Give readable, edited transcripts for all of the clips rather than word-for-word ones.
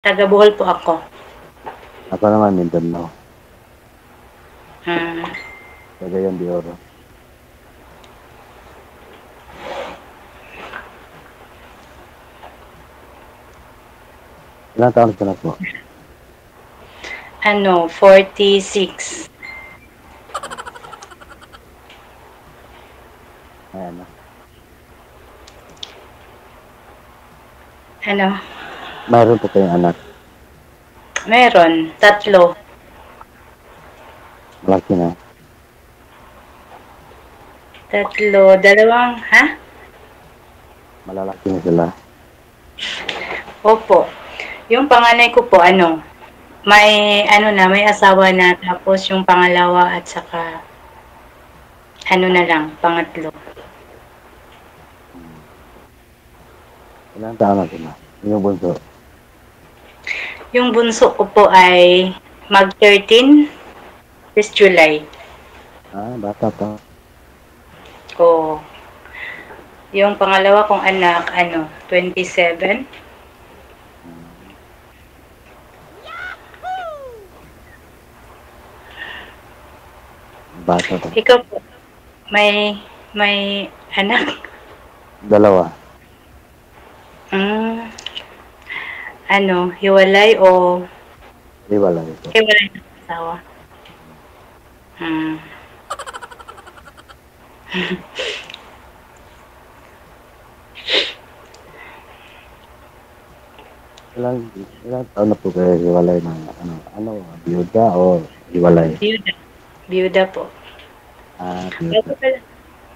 Taga Bohol po ako. Ako naman Mindanao. Hmm. Cagayan de Oro. Ilang taon ka na po? 46. Ayan na. Ano? Mayroon po kayong anak. Meron. 3. Malaki na. 3. Dalawang, ha? Malalaki na sila. Opo. Yung panganay ko po, may may asawa na, tapos yung pangalawa at saka na lang, pangatlo. Ilang taon na sila? Yung bunso. Yung bunso ko po ay mag-13 this July. Bata pa. Oo. Yung pangalawa kong anak, 27. Bata pa. Ikaw po, may anak? Dalawa. Hiwalay o Iwala ito. hiwalay ng asawa? Ilang taon na po kayo hiwalay ng biyuda o hiwalay? Biyuda. Biyuda po. Biyuda.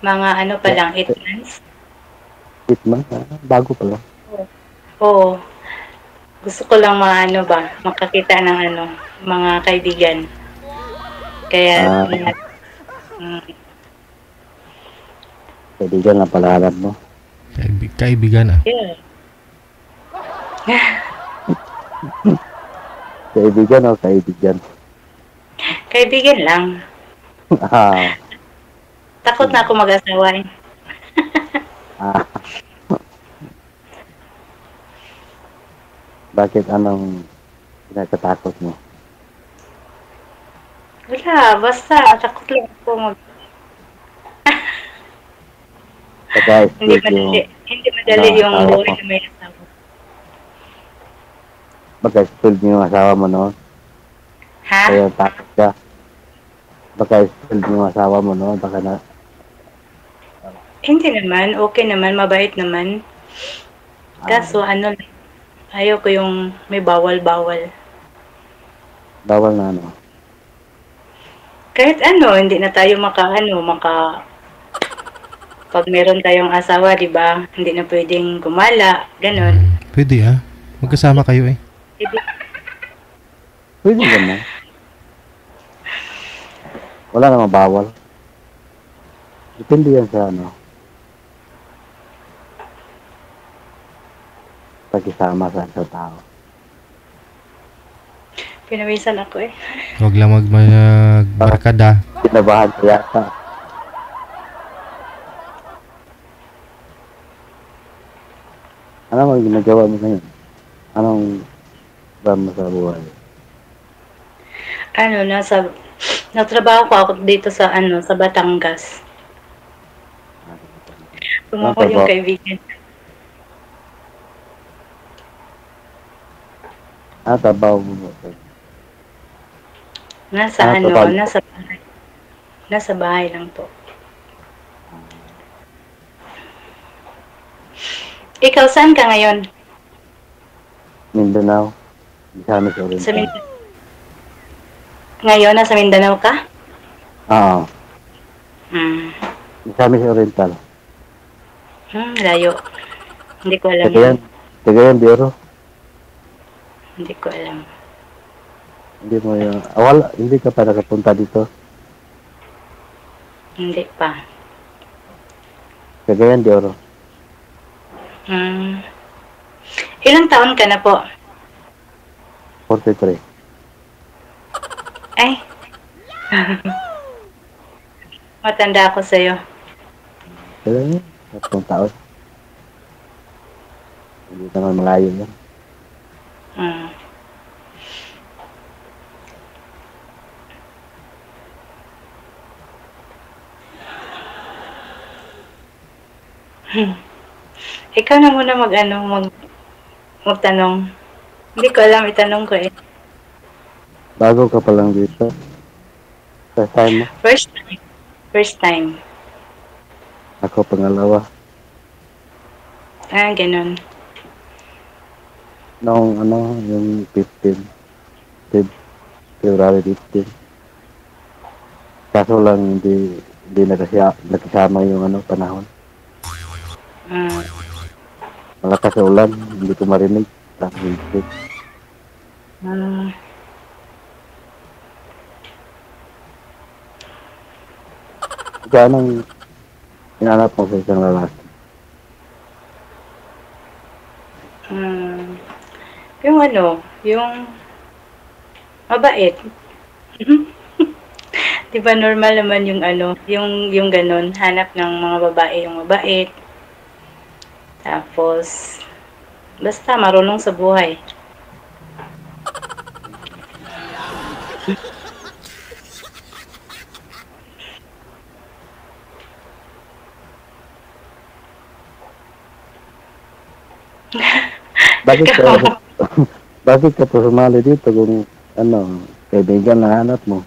Mga pa lang, 8 months? 8 months? Bago pa lang. Oo. Gusto ko lang makakita ng mga kaibigan. Kaya, kaibigan na palaharap mo. Kaibigan ah. yeah. Kaibigan o kaibigan? Kaibigan lang. Takot na ako mag-asawa eh. Bakit anong pinakatakot mo? Wala, basta takot lang ako hindi madali yung buhay na may asawa. Baka-spoiled mo yung asawa mo noon? Ha? Kaya takot ka? Baka-spoiled mo yung asawa mo noon? Baka na... Hindi naman, okay naman, mabait naman. Kaso ayaw ko yung may bawal-bawal. Bawal na ano? Kahit hindi na tayo pag meron tayong asawa, di ba? Hindi na pwedeng gumala, ganun. Pwede ah. Magkasama kayo eh. Pwede naman. Wala namang bawal. Depende yan sa pagkisama sa tao. Pinawisan ako eh. Huwag lang magbarkada. Kinabahan ka yata. Ano ang ginagawa mo ngayon? Anong ba mo sa buhay? Natrabaho ko ako dito sa sa Batangas. Tumako yung kaibigan. Trabaho mo. Nasa bahay. Nasa bahay lang po. Ikaw, saan ka ngayon? Mindanao. Misamis Oriental. Ngayon, nasa Mindanao ka? Oo. Misamis Oriental. Layo. Hindi ko alam. Cagayan de Oro. Hindi ko alam. Hindi mo yun. Hindi ka pa nakapunta dito? Hindi pa. Cagayan de Oro. Ilang taon ka na po? 43. Ay. Matanda ako sa'yo. Kaya 3 taon. Hindi naman malayo yan. Hmm. Ikaw na muna mag-ano, magtanong. Hindi ko alam, itanong ko eh. Bago ka pa lang dito. First time mo. First time. First time. Ako pangalawa. Ganun. Noong ano, yung 15. February 15. Kaso lang hindi nakasama yung ano, panahon. Hmm. Malakas sa ulan, hindi ko marinig. Tapos hindi. Hmm. Kaya anong inanap mo sa isang lalaki? Hmm. Yung ano, yung mabait. Di ba normal naman yung ano, yung ganun, hanap ng mga babae yung mabait. Tapos, basta marunong sa buhay. Bakit ka, Ikaw, bakit ka pa sumali dito kung ano, kaibigan na hanap mo?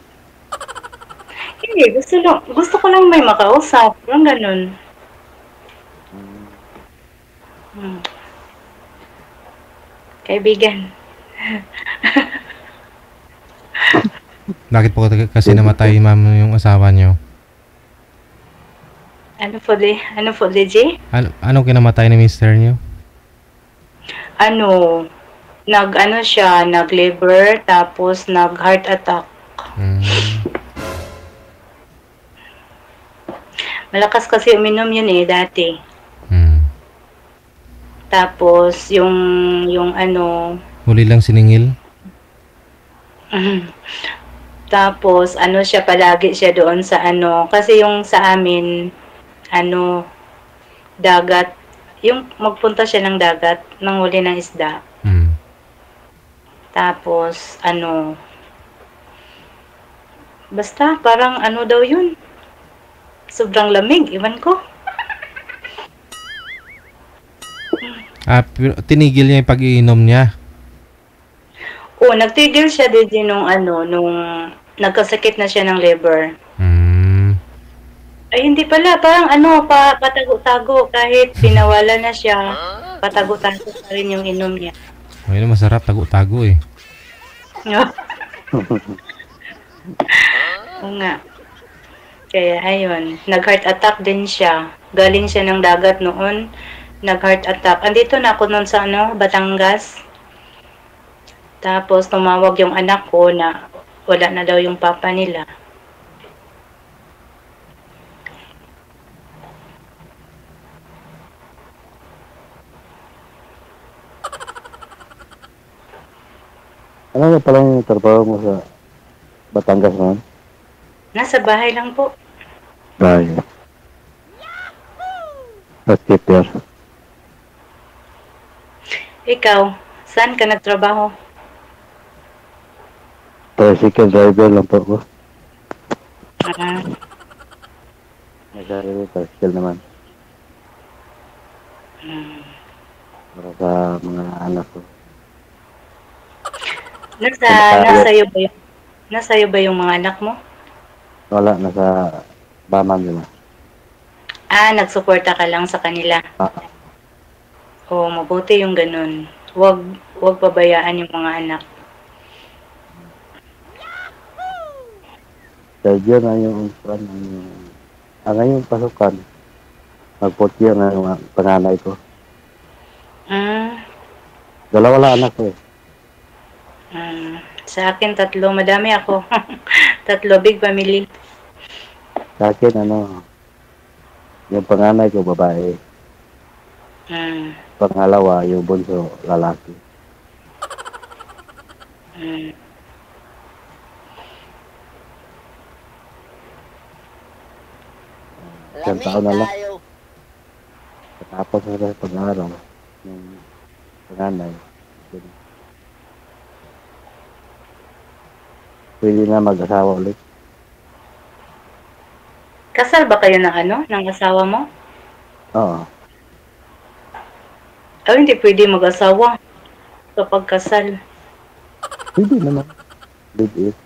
hindi, gusto ko lang may makausap. Parang ganun. Hmm. Kaibigan. Bakit po kasi namatay ma'am yung asawa niyo? Ano po, G? Anong kinamatay ni mister niyo? Ano, nag-ano siya, nag-liver, tapos nag-heart attack. Hmm. Malakas kasi uminom yun eh, dati. Hmm. Tapos, yung ano, Huli lang siningil? tapos, ano siya, palagi siya doon sa ano, kasi yung sa amin, ano, dagat, yung magpunta siya ng dagat, manghuli ng isda. Hmm. Tapos, ano, basta, parang ano daw yun, sobrang lamig, iwan ko. Pero tinigil niya yung pag-iinom niya. Nagtigil siya din nung ano, nung nagkasakit na siya ng liver. Hmm. Ay, hindi pala. Parang ano, patago-tago. Kahit pinawala na siya, patago-tago pa rin yung inom niya. Ayun, masarap tago-tago eh. Oo nga. Kaya ayun, nag-heart attack din siya. Galing siya ng dagat noon, nag-heart attack. Andito na ako noon sa ano, Batangas. Tapos tumawag yung anak ko na wala na daw yung papa nila. Ano na pala yung trabaho mo sa Batangas naman? Nasa bahay lang po. Bahay. Housekeeper. Ikaw, saan ka nagtrabaho? Tricycle driver lang po ako. Ah, May sarili tricycle naman. hmm. Para sa mga anak ko. Nasa iyo ba yung mga anak mo? Wala, nasa Baman nila. Nagsuporta ka lang sa kanila. Ah, Mabuti yung ganun. Wag pabayaan yung mga anak. third year na yung ngayong pasukan. Mag-fourth year na yung panganay ko. Mm, Dalawa lang anak ko eh. sa akin 3, madami ako. 3, big family. Sa akin, yung panganay ko babae. Mm, Pangalawa, yung bunso, lalaki. mm. Isang taon na lang. Tapos na sa pag-aaral. Yung panganay. pwede na mag-asawa ulit. Kasal ba kayo ng asawa mo? Oo. Hindi pwede mag-asawa kapag kasal. Pwede naman. Live it.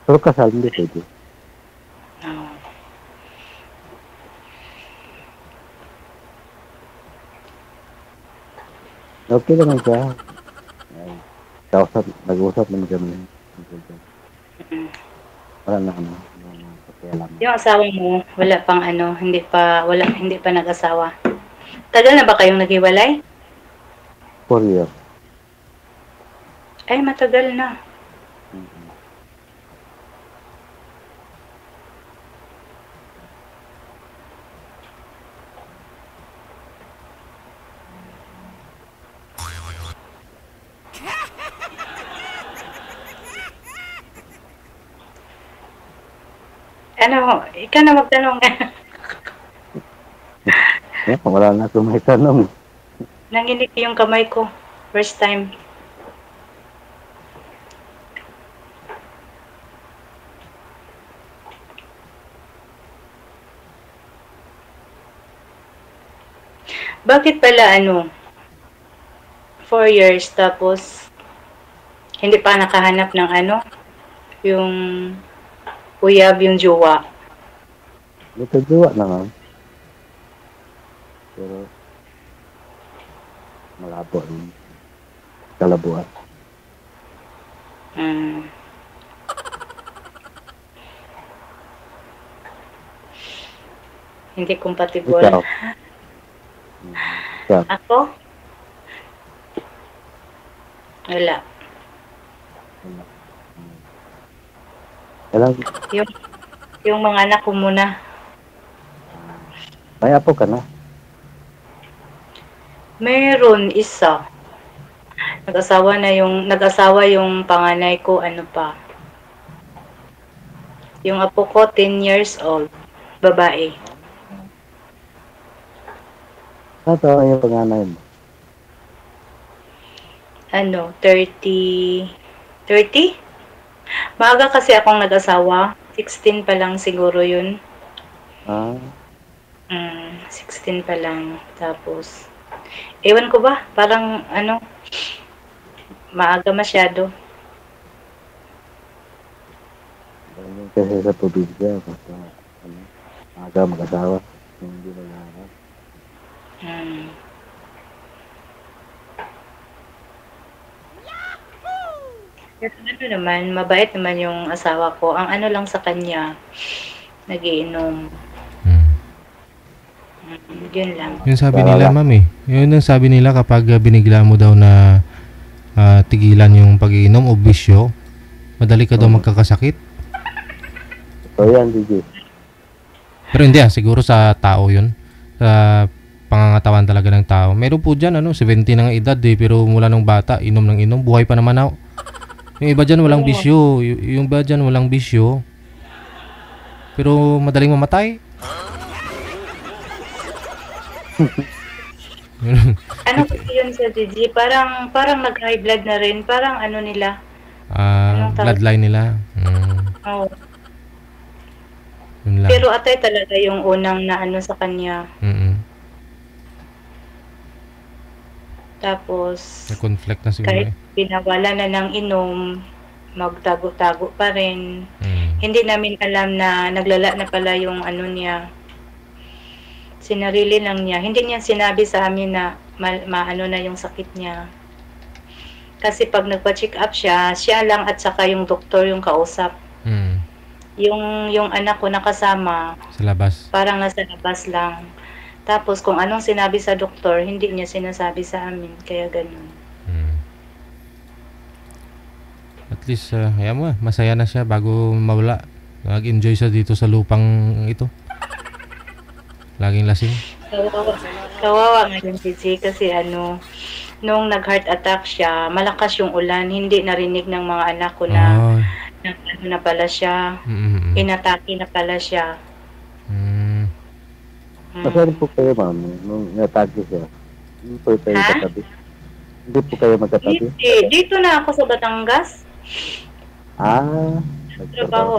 Pero kasal, hindi pwede. Oh. Okay naman siya. Ay, nag-usap naman kami. Mm. Wala na pakialam. Yung asawa mo, wala pang hindi pa nag-asawa. Tagal na ba kayong naghiwalay? 4 years. Ay, matagal na. Ikaw na magtanong. Yeah, wala na akong may tanong. Nanginig yung kamay ko. First time. Bakit pala 4 years tapos hindi pa nakahanap ng yung uyab, yung jowa? Dito jowa naman. Pero malabo yung kalabuan. Hindi compatible. Ikaw? Ikaw? Ako? Wala. Alam, Yung mga anak ko muna. may apo ka na? Meron isa. Nag-asawa yung panganay ko, Yung apo ko, 10 years old. Babae. Ano yung panganay mo? 30? Maaga kasi akong nag-asawa. 16 pa lang siguro yun. 16 pa lang. Tapos, ewan ko ba? Parang, maaga masyado. Kasi sa probinsya, basta, maaga mag-asawa. Hindi mag-asawa. Pero naman, mabait naman yung asawa ko. Ang lang sa kanya, nagiinom. Yun lang. Yun sabi nila, ma'am eh. Yun ang sabi nila kapag binigla mo daw na tigilan yung pag-iinom o bisyo, madali ka daw magkakasakit. So yan, DJ. Pero hindi siguro sa tao yun. Sa pangangatawan talaga ng tao. Meron po dyan, 70 na nga edad pero mula nung bata, inom ng inom, buhay pa naman ako. Yung iba dyan walang bisyo. Yung iba dyan walang bisyo. Pero madaling mamatay. Kasi yun sa Gigi? Parang nag-high blood na rin. Parang nila. Bloodline nila. Oo. Yun lang. Pero atay talaga yung unang na sa kanya. Tapos, na-conflict na siguro kahit binawala na ng inom, magtago-tago pa rin. Hindi namin alam na naglala na pala yung niya. Sinarili lang niya. Hindi niya sinabi sa amin na na yung sakit niya. Kasi pag nagpa-check up siya lang at saka yung doktor yung kausap. Yung anak ko nakasama sa labas. Parang nasa labas lang. Tapos kung anong sinabi sa doktor, hindi niya sinasabi sa amin. Kaya ganun. At least, masaya na siya bago mawala. Nag-enjoy siya dito sa lupang ito. Laging lasing. Kawawa nga yung Gigi kasi nung nag-heart attack siya, malakas yung ulan. Hindi narinig ng mga anak ko na na pala siya. Inatake na pala siya. Nasaan po kayo, ma'am? Nung natake siya? Hindi po kayo katabi? Hindi po kayo magkatabi? Dito na ako sa Batangas. Nagtrabaho. Trabaho.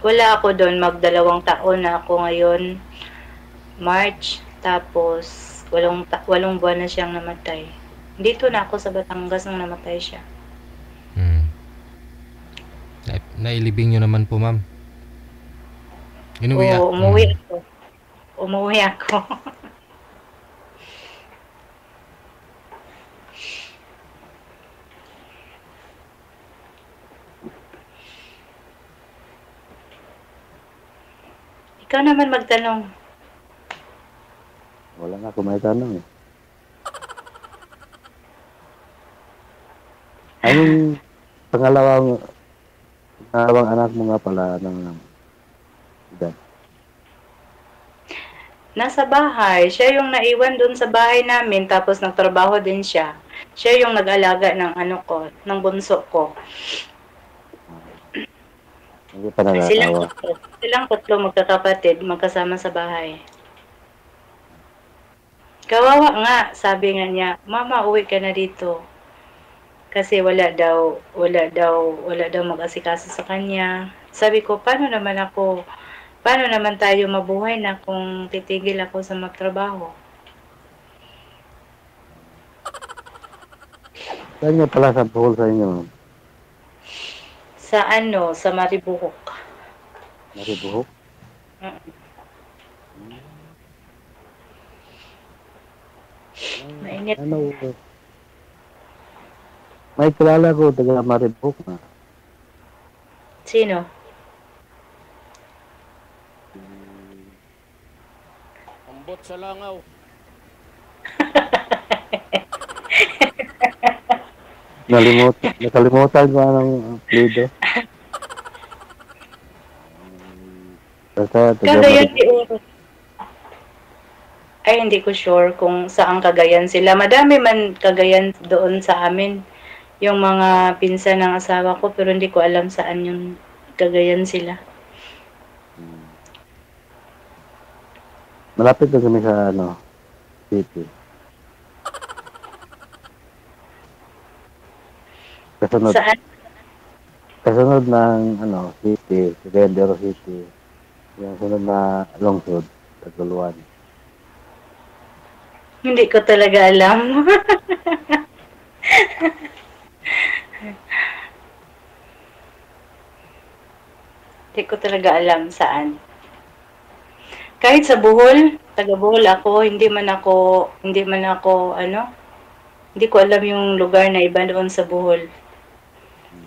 Wala ako doon, magdalawang taon na ako ngayon, March, tapos walong buwan na siyang namatay. Dito na ako sa Batangas nang namatay siya. Nailibing nyo naman po, ma'am. Oo, umuwi ako. Umuwi ako. Ikaw naman magtanong. Wala na ako may tanong eh. Anong pangalawang anak mo nga pala ng edad? Nasa bahay. Siya yung naiwan doon sa bahay namin, tapos nagtrabaho din siya. Siya yung nag-alaga ng ng bunso ko. Hindi pa nagkakawa. Silang tatlo magkakapatid, magkasama sa bahay. Kawawa nga, sabi nga niya, Mama, uwi ka na dito. Kasi wala daw mag-asikaso sa kanya. Sabi ko, paano naman tayo mabuhay na kung titigil ako sa magtrabaho? Saan nga pala sa buhol sa inyo? Sa Maribuhok. Maribuhok? Mainit. May kilala ko taga Maribuhok na. Sino? Ambot sa langaw. Nakalimutan ko anong apelido. Basta taga Cagayan de Maribuhok. Oro. Ay, hindi ko sure kung saan Cagayan sila. Madami man Cagayan doon sa amin. Yung mga pinsan ng asawa ko, pero hindi ko alam saan yung Cagayan sila. Malapit na kami sa city. Saan? Kasunod ng city, Vendero City. Yung sunod na lungsod, Taguluan. Hindi ko talaga alam. Hindi ko talaga alam saan. Kahit sa Bohol, taga Bohol ako, hindi ko alam yung lugar na iba doon sa Bohol.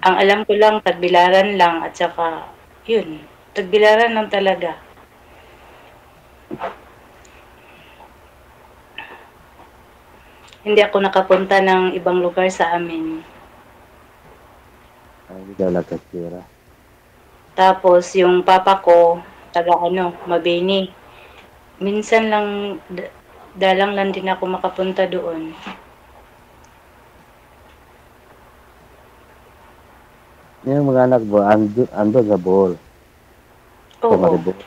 Ang alam ko lang, Tagbilaran lang, at saka, yun, Tagbilaran lang talaga. Hindi ako nakapunta ng ibang lugar sa amin. Hindi ka Lagkasira. Tapos, yung papa ko, taga Mabini. Minsan lang, dalang lang din ako makapunta doon. Yung mga anak mo, ando sa Bohol. Sa Oo. Maribuhok.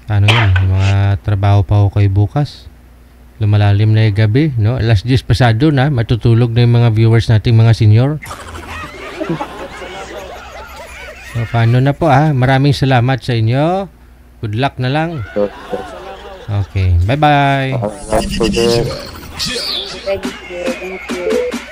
Ano yan? Yung mga trabaho pa ako kayo bukas. Lumalalim na yung gabi, no? Alas 10 pasado na, matutulog na yung mga viewers nating mga senior. So, paano na po Maraming salamat sa inyo. Good luck na lang. Okay. Bye-bye. Thank you.